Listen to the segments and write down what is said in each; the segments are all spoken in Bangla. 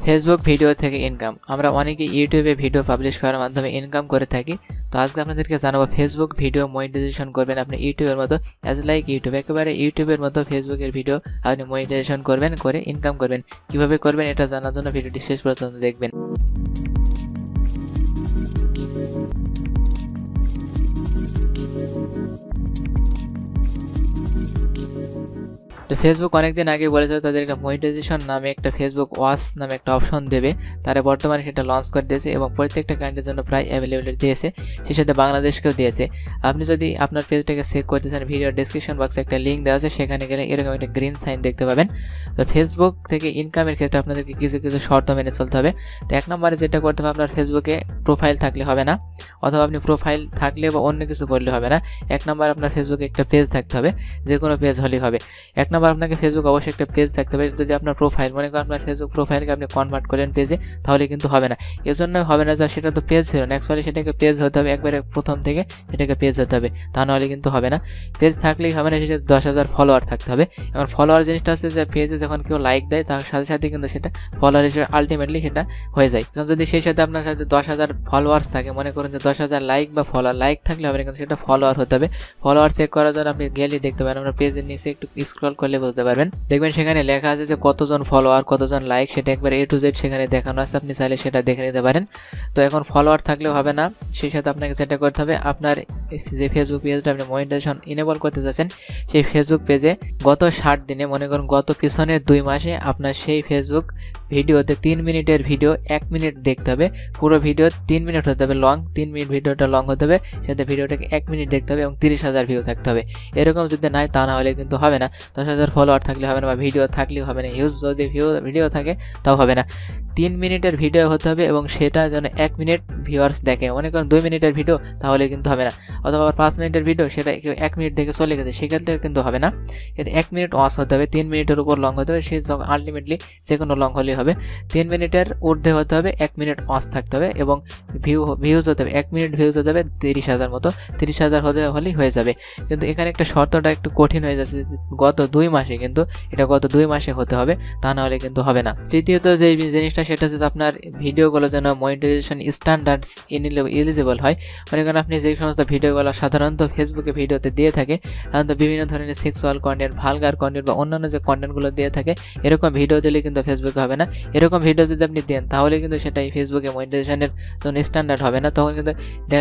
ফেসবুক ভিডিও থেকে ইনকাম। আমরা অনেকেই ইউটিউবে ভিডিও পাবলিশ করার মাধ্যমে ইনকাম করে থাকি। তো আজকে আপনাদেরকে জানাবো ফেসবুক ভিডিও মনিটাইজেশন করবেন আপনি ইউটিউবের মতো, অ্যাজ লাইক ইউটিউব, একেবারে ইউটিউবের মতো ফেসবুকের ভিডিও আপনি মনিটাইজেশন করবেন, করে ইনকাম করবেন। কিভাবে করবেন এটা জানার জন্য ভিডিওটি শেষ পর্যন্ত দেখবেন। তো ফেসবুক অনেকদিন আগে বলেছে তাদের একটা মনিটাইজেশন নামে একটা ফেসবুক ওয়াচ নামে একটা অপশন দেবে। তারা বর্তমানে সেটা লঞ্চ করে দিয়েছে এবং প্রত্যেকটা কান্ট্রির জন্য প্রায় অ্যাভেলেবল দিয়েছে, সেই সাথে বাংলাদেশকেও দিয়েছে। আপনি যদি আপনার পেজটাকে চেক করতে চান, ভিডিও ডেসক্রিপশন বক্সে একটা লিঙ্ক দেওয়া আছে, সেখানে গেলে এরকম একটা গ্রিন সাইন দেখতে পাবেন। তো ফেসবুক থেকে ইনকামের ক্ষেত্রে আপনাদেরকে কিছু কিছু শর্ত মেনে চলতে হবে। তো এক নম্বরে যেটা করতে হবে, আপনার ফেসবুকে প্রোফাইল থাকলে হবে না, অথবা আপনি প্রোফাইল থাকলে বা অন্য কিছু করলে হবে না। এক নম্বর আপনার ফেসবুকে একটা পেজ থাকতে হবে, যে কোনো পেজ হলেই হবে। এক নম্বর আপনাকে ফেসবুক অবশ্যই একটা পেজ থাকতে হবে। যদি আপনার প্রোফাইল মনে করেন আপনার ফেসবুক প্রোফাইলকে আপনি কনভার্ট করেন পেজে, তাহলে কিন্তু হবে না। এজন্য হবে না যে সেটা তো পেজ ছিল না, অ্যাকচুয়ালি সেটাকে পেজ হতে হবে, একবারে প্রথম থেকে সেটাকে পেজ হতে হবে, তা নাহলে কিন্তু হবে না। পেজ থাকলেই হবে না, সেটা 10,000 ফলোয়ার থাকতে হবে। এখন ফলোয়ার জিনিসটা হচ্ছে যে পেজে যখন কেউ লাইক দেয় তার সাথে সাথে কিন্তু সেটা ফলোয়ার হিসেবে আলটিমেটলি সেটা হয়ে যায়। এখন যদি সেই সাথে আপনার সাথে 10,000 ফলোয়ার্স থাকে, মনে করুন যে 10,000 লাইক বা ফলোয়ার, লাইক থাকলে হবে না, কিন্তু সেটা ফলোয়ার হতে হবে। ফলোয়ার চেক করার জন্য আপনি গেলে দেখতে পারেন, আপনার পেজের নিচে একটু স্ক্রল করলে বুঝতে পারবেন, দেখবেন সেখানে লেখা আছে যে কতজন ফলোয়ার, কতজন লাইক, সেটা একবার A to Z সেখানে দেখানো আছে, আপনি চাইলে সেটা দেখে নিতে পারেন। তো এখন ফলোয়ার থাকলেও হবে না, সেই সাথে আপনাকে যেটা করতে হবে, আপনার যে ফেসবুক পেজটা আপনি মনিটাইজেশন ইনেবল করতে চাচ্ছেন, সেই ফেসবুক পেজে গত 60 দিনে, মনে করুন গত পিছনের 2 মাসে আপনার সেই ফেসবুক ভিডিওতে 3 মিনিটের ভিডিও 1 মিনিট দেখতে হবে। পুরো ভিডিও 3 মিনিট হতে হবে লং, 3 মিনিট ভিডিওটা লং হতে হবে, সাথে ভিডিওটাকে 1 মিনিট দেখতে হবে এবং 30,000 ভিউ থাকতে হবে। এরকম যদি নাই, তা না হলে কিন্তু হবে না। 10,000 ফলোয়ার থাকলে হবে না, বা ভিডিও থাকলেও হবে না, হিউজ যদি ভিডিও থাকে তাও হবে না। 3 মিনিটের ভিডিও হতে হবে এবং সেটা যেন 1 মিনিট ভিউয়ার্স দেখে। মনে করেন 2 মিনিটের ভিডিও, তাহলে কিন্তু হবে না। অথবা 5 মিনিটের ভিডিও, সেটা কেউ 1 মিনিট দেখে চলে গেছে, সেক্ষেত্রে কিন্তু হবে না। এটা 1 মিনিট ওয়াচ হতে হবে, 3 মিনিটের উপর লং হতে হবে, সে আলটিমেটলি যে কোনো লং হলেই হবে। 3 মিনিটের ঊর্ধ্বে হতে হবে, 1 মিনিট ওয়াচ থাকতে হবে এবং ভিউজ হতে হবে, 1 মিনিট ভিউজ হতে হবে 30,000 মতো, 30,000 হলেই হয়ে যাবে। কিন্তু এখানে একটা শর্তটা একটু কঠিন হয়ে যাচ্ছে, গত 2 মাসে, কিন্তু এটা গত 2 মাসে হতে হবে, তা না হলে কিন্তু হবে না। তৃতীয়ত যে জিনিসটা, সেটা হচ্ছে আপনার ভিডিওগুলো যেন মনিটাইজেশন স্ট্যান্ডার্ডস এলিজিবল হয়। মনে করেন আপনি যে সমস্ত ভিডিওগুলো সাধারণত ফেসবুকে ভিডিওতে দিয়ে থাকে, সাধারণত বিভিন্ন ধরনের সেক্সুয়াল কন্টেন্ট, ভালগার কন্টেন্ট বা অন্যান্য যে কন্টেন্টগুলো দিয়ে থাকে, এরকম ভিডিও দিলে কিন্তু ফেসবুকে হবে না। এরকম ভিডিও যদি আপনি দেন, তাহলে কিন্তু সেটাই ফেসবুকে মনিটাইজেশনের জন্য স্ট্যান্ডার্ড হবে না। তখন কিন্তু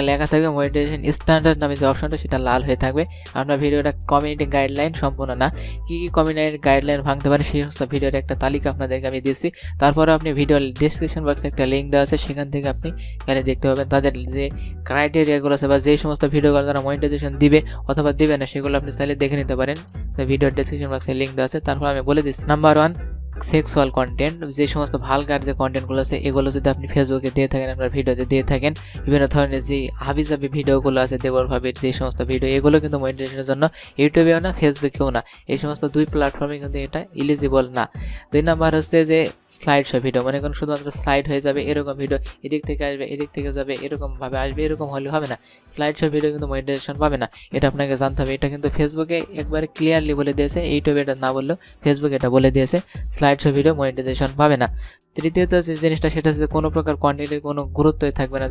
লেখা থাকবে মনিটাইজেশন স্ট্যান্ডার্ড নামে যে অপশনটা, সেটা লাল হয়ে থাকবে। আপনার ভিডিওটা কমিউনিটি গাইডলাইন সম্পূর্ণ না। কী কী কমিউনিটি গাইডলাইন ভাঙতে পারে, সেই সমস্ত ভিডিওর একটা তালিকা আপনাদেরকে আমি দিচ্ছি। তারপরে আপনি ভিডিও ডেসক্রিপশন বক্সে একটা লিঙ্ক দেওয়া আছে, সেখান থেকে আপনি এখানে দেখতে পাবেন তাদের যে ক্রাইটেরিয়াগুলো আছে, বা যে সমস্ত ভিডিওগুলো তারা মনিটাইজেশন দিবে অথবা দিবে না, সেগুলো আপনি চাইলে দেখে নিতে পারেন। ভিডিও ডেসক্রিপশন বক্সে লিঙ্ক দেওয়া আছে। তারপর আমি বলে দিচ্ছি, নাম্বার 1, সেক্সুয়াল কন্টেন্ট। যে সমস্ত ভালগার যে কন্টেন্টগুলো আছে, এগুলো যদি আপনি ফেসবুকে দিয়ে থাকেন, আপনার ভিডিওতে দিয়ে থাকেন, বিভিন্ন ধরনের যে হাবিজাবি ভিডিওগুলো আছে, দেবর ভাবির যে সমস্ত ভিডিও, এগুলো কিন্তু মনিটাইজেশনের জন্য ইউটিউবেও না, ফেসবুকেও না, এই সমস্ত 2 প্ল্যাটফর্মে কিন্তু এটা এলিজিবল না। 2 নাম্বার হচ্ছে যে স্লাইড শো ভিডিও। মনে করেন শুধুমাত্র স্লাইড হয়ে যাবে, এরকম ভিডিও এদিক থেকে আসবে, এদিক থেকে যাবে, এরকমভাবে আসবে, এরকম হলে হবে না। স্লাইড শো ভিডিও কিন্তু মনিটাইজেশন পাবে না, এটা আপনাকে জানতে হবে। এটা কিন্তু ফেসবুকে একবারে ক্লিয়ারলি বলে দিয়েছে, ইউটিউবে এটা না বললেও ফেসবুকে এটা বলে দিয়েছে, স্লাইড শো ভিডিও মনিটাইজেশন পাবে না। তৃতীয়ত যে জিনিসটা, সেটা হচ্ছে কোনো প্রকার কন্টেন্টের কোনো গুরুত্বই থাকবে না,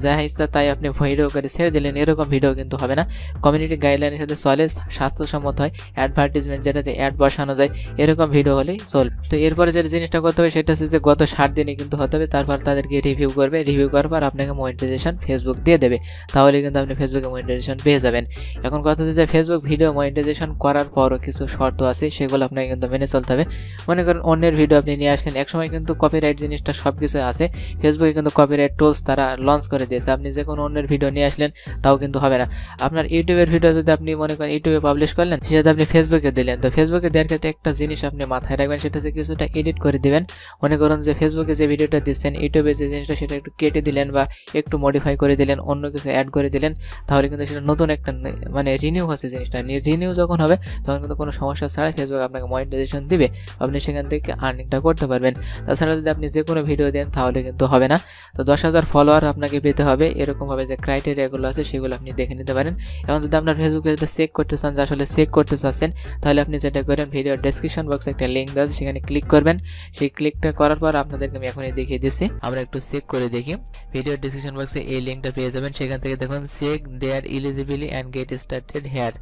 যা ইচ্ছা তাই আপনি ভিডিও করে ছেড়ে দিলেন, এরকম ভিডিও কিন্তু হবে না। কমিউনিটি গাইডলাইনের সাথে চলে, স্বাস্থ্যসম্মত হয়, অ্যাডভার্টিজমেন্ট যেটাতে অ্যাড বসানো যায়, এরকম ভিডিও হলেই চলবে। তো এরপরে যে জিনিসটা করতে হবে, সেটা হচ্ছে যে গত 60 দিনে কিন্তু হতে হবে। তারপর তাদেরকে রিভিউ করবে, রিভিউ করার পর আপনাকে মনিটাইজেশন ফেসবুক দিয়ে দেবে, তাহলে কিন্তু আপনি ফেসবুকে মনিটাইজেশন পেয়ে যাবেন। এখন কথা হচ্ছে যে ফেসবুক ভিডিও মনিটাইজেশন করার পরও কিছু শর্ত আছে, সেগুলো আপনাকে কিন্তু মেনে চলতে হবে। মনে করেন অন্যের ভিডিও আপনি নিয়ে আসলেন, একসময় কিন্তু কপিরাইট জিনিসটা সব কিছু আছে, ফেসবুকে কিন্তু কপিরাইট টুলস তারা লঞ্চ করে দিয়েছে। আপনি যে কোনো অন্যের ভিডিও নিয়ে আসলেন, তাও কিন্তু হবে না। আপনার ইউটিউবের ভিডিও যদি আপনি মনে করেন ইউটিউবে পাবলিশ করলেন, সেটা আপনি ফেসবুকে দিলেন, তো ফেসবুকে দেওয়ার ক্ষেত্রে একটা জিনিস আপনি মাথায় রাখবেন, সেটা হচ্ছে কিছুটা এডিট করে দিবেন। মনে করুন যে ফেসবুকে যে ভিডিওটা দিচ্ছেন, ইউটিউবে যে জিনিসটা, সেটা একটু কেটে দিলেন বা একটু মডিফাই করে দিলেন, অন্য কিছু অ্যাড করে দিলেন, তাহলে কিন্তু সেটা নতুন একটা মানে রিনিউ হচ্ছে জিনিসটা। রিনিউ যখন হবে, তখন কিন্তু কোনো সমস্যা ছাড়াই ফেসবুক আপনাকে মনিটাইজেশন দিবে, আপনি সেখান থেকে আর্নিংটা করতে পারবেন। তাছাড়া যদি আপনি যে কোনো ভিডিও দেন তাহলে কিন্তু হবে না। তো 10,000 ফলোয়ার আপনাকে পেতে হবে, এরকমভাবে যে ক্রাইটেরিয়াগুলো আছে সেগুলো আপনি দেখে নিতে পারেন। এখন যদি আপনার ফেসবুক পেজটা চেক করতে চান, যে আসলে চেক করতে চাচ্ছেন, তাহলে আপনি যেটা করেন ভিডিওর ডেসক্রিপশন বক্সে একটা লিঙ্ক দেওয়া আছে, সেখানে ক্লিক করবেন। সেই ক্লিকটা করার পর আপনাদেরকে আমি এখনই দেখিয়ে দিচ্ছি। আমরা একটু চেক করে দেখি। ভিডিওর ডেসক্রিপশন বক্সে এই লিঙ্কটা পেয়ে যাবেন, সেখান থেকে দেখুন check their eligibility and get started here.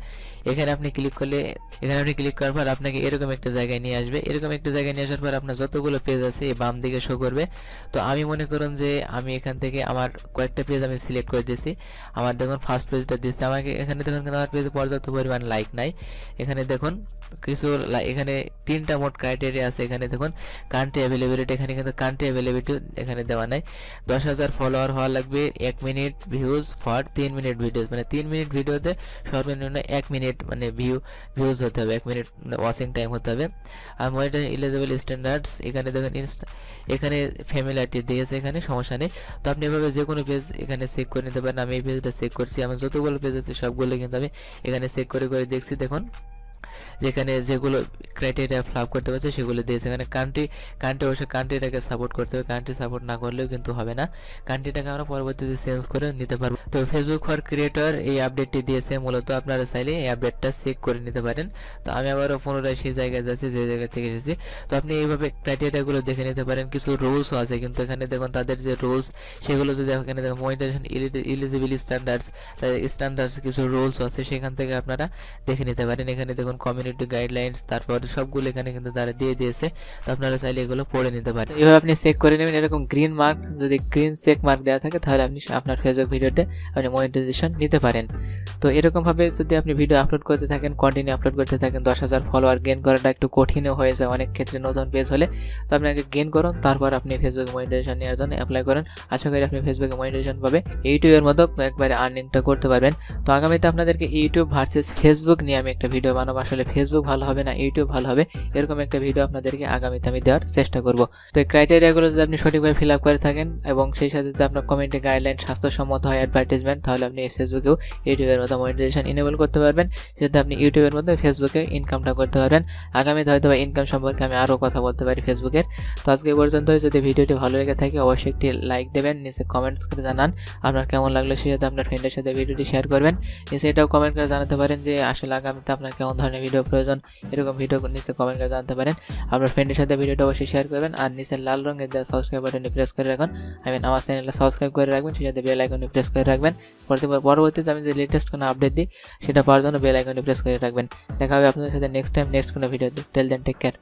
এখানে আপনি ক্লিক করলে, এখানে আপনি ক্লিক করার পর আপনাকে এরকম একটা জায়গায় নিয়ে আসবে। এরকম একটা জায়গায় নিয়ে আসার পর আপনার যতগুলো পেজ আছে এই বাম দিকে শো করবে। তো আমি মনে করুন যে আমি এখান থেকে আমার কয়েকটা পেজ আমি সিলেক্ট করে দিয়েছি। আমার দেখুন ফার্স্ট পেজটা দিয়েছি আমাকে। এখানে দেখুন কিন্তু আমার পেজে পর্যাপ্ত পরিমাণ লাইক নাই। এখানে দেখুন কিছু এখানে 3টা মোট ক্রাইটেরিয়া আছে। এখানে দেখুন কান্ট্রি অ্যাভেলেবিলিটি, এখানে কিন্তু কান্ট্রি অ্যাভেলেবিলিটি এখানে দেওয়া নাই। 10,000 ফলোয়ার হওয়া লাগবে, 1 minute views for 3 minute videos, মানে 3 মিনিট ভিডিওতে সর্বনিম্ন 1 মিনিট মানে ভিউজ হতে হবে, 1 মিনিট ওয়াচিং টাইম হতে হবে। আর মনিটরিং এলিজিবল স্ট্যান্ডার্ডস, এখানে দেখুন এখানে ফ্যামিলিয়ারিটি দিয়েছে, এখানে সমস্যা নেই। তো আপনি এভাবে যে কোনো পেজ এখানে চেক করে নিতে পারেন। আমি এই পেজটা চেক করছি, আমার যতগুলো পেজ আছে সবগুলো কিন্তু আমি এখানে চেক করে দেখছি। দেখুন যেখানে যেগুলো ক্রাইটেরিয়া ফ্লাপ করতে পারছে সেগুলো দিয়েছে। এখানে কান্ট্রি অবশ্যই কান্ট্রিটাকে সাপোর্ট করতে হবে, কান্ট্রি সাপোর্ট না করলেও কিন্তু হবে না। কান্ট্রিটাকে আমরা পরবর্তীতে চেঞ্জ করে নিতে পারবো। তো ফেসবুক ফর ক্রিয়েটর এই আপডেটটি দিয়েছে, মূলত আপনারা চাইলে এই আপডেটটা চেক করে নিতে পারেন। তো আমি আবারও পুনরায় সেই জায়গায় যাচ্ছি যে জায়গা থেকে এসেছি। তো আপনি এইভাবে ক্রাইটেরিয়াগুলো দেখে নিতে পারেন। কিছু রুলসও আছে কিন্তু এখানে দেখুন তাদের যে রুলস সেগুলো যদি এখানে দেখুন মনিটাইজেশন এলিজিবিলিটি স্ট্যান্ডার্ডস, তাদের স্ট্যান্ডার্ডস কিছু রুলস আছে, সেখান থেকে আপনারা দেখে নিতে পারেন। এখানে দেখুন কমিউনিটি গাইডলাইন্স, তারপর সবগুলো এখানে কিন্তু তারা দিয়ে দিয়েছে। তো আপনারা চাইলে এগুলো পড়ে নিতে পারেন। এভাবে আপনি চেক করে নেবেন। এরকম গ্রিন মার্ক, যদি গ্রিন চেক মার্ক দেওয়া থাকে তাহলে আপনি আপনার ফেসবুক ভিডিওতে আপনি মনিটাইজেশন নিতে পারেন। তো এরকমভাবে যদি আপনি ভিডিও আপলোড করতে থাকেন, কন্টিনিউ আপলোড করতে থাকেন, 10,000 ফলোয়ার গেইন করাটা একটু কঠিনও হয়ে যায় অনেক ক্ষেত্রে নতুন পেজ হলে। তো আপনাকে গেইন করুন, তারপর আপনি ফেসবুক মনিটাইজেশন নেওয়ার জন্য অ্যাপ্লাই করেন। আশা করি আপনি ফেসবুকে মনিটাইজেশন পাবে, ইউটিউবের মতো একবারে আর্নিংটা করতে পারবেন। তো আগামীতে আপনাদেরকে ইউটিউব ভার্সেস ফেসবুক নিয়ে আমি একটা ভিডিও বানাবো। আসলে ফেসবুক ভালো হবে না ইউটিউব ভালো হবে, এরকম একটা ভিডিও আপনাদেরকে আগামীতে আমি দেওয়ার চেষ্টা করব। তো এই ক্রাইটেরিয়াগুলো যদি আপনি সঠিকভাবে ফিল আপ করে থাকেন এবং সেই সাথে যদি আপনার কমিউনিটি গাইডলাইন স্বাস্থ্যসম্মত হয়, অ্যাডভার্টাইজমেন্ট, তাহলে আপনি ফেসবুকেও ইউটিউবের মতো মনিটাইজেশন ইনেবল করতে পারবেন, যাতে আপনি ইউটিউবের মধ্যে ফেসবুকে ইনকামটা করতে পারবেন। আগামীতে হয়তো ইনকাম সম্পর্কে আমি আরও কথা বলতে পারি ফেসবুকের। তো আজকে পর্যন্ত যদি ভিডিওটি ভালো লেগে থাকে অবশ্যই একটি লাইক দেবেন, নিচে কমেন্টস করে জানান আপনার কেমন লাগলো, সেই সাথে আপনার ফ্রেন্ডের সাথে ভিডিওটি শেয়ার করবেন। নিচে এটাও কমেন্ট করে জানাতে পারেন যে আসলে আগামীতে আপনার কেমন ধরনের ভিডিও প্রয়োজন, এরকম ভিডিও নিচে কমেন্ট করে জানাতে পারেন। আপনার ফ্রেন্ডের সাথে ভিডিওটা অবশ্যই শেয়ার করবেন। আর নিচে লাল রঙের দেওয়া সাবস্ক্রাইব বাটনে প্রেস করে রাখুন, আমার চ্যানেলটা সাবস্ক্রাইব করে রাখবেন, সেই সাথে বেল আইকনে প্রেস করে রাখবেন। পরবর্তীতে আমি যে লেটেস্ট কোনো আপডেট দিই সেটা পাওয়ার জন্য বেল আইকনে প্রেস করে রাখবেন। দেখা হবে আপনাদের সাথে নেক্সট টাইম নেক্সট কোনো ভিডিওতে। Till then take care.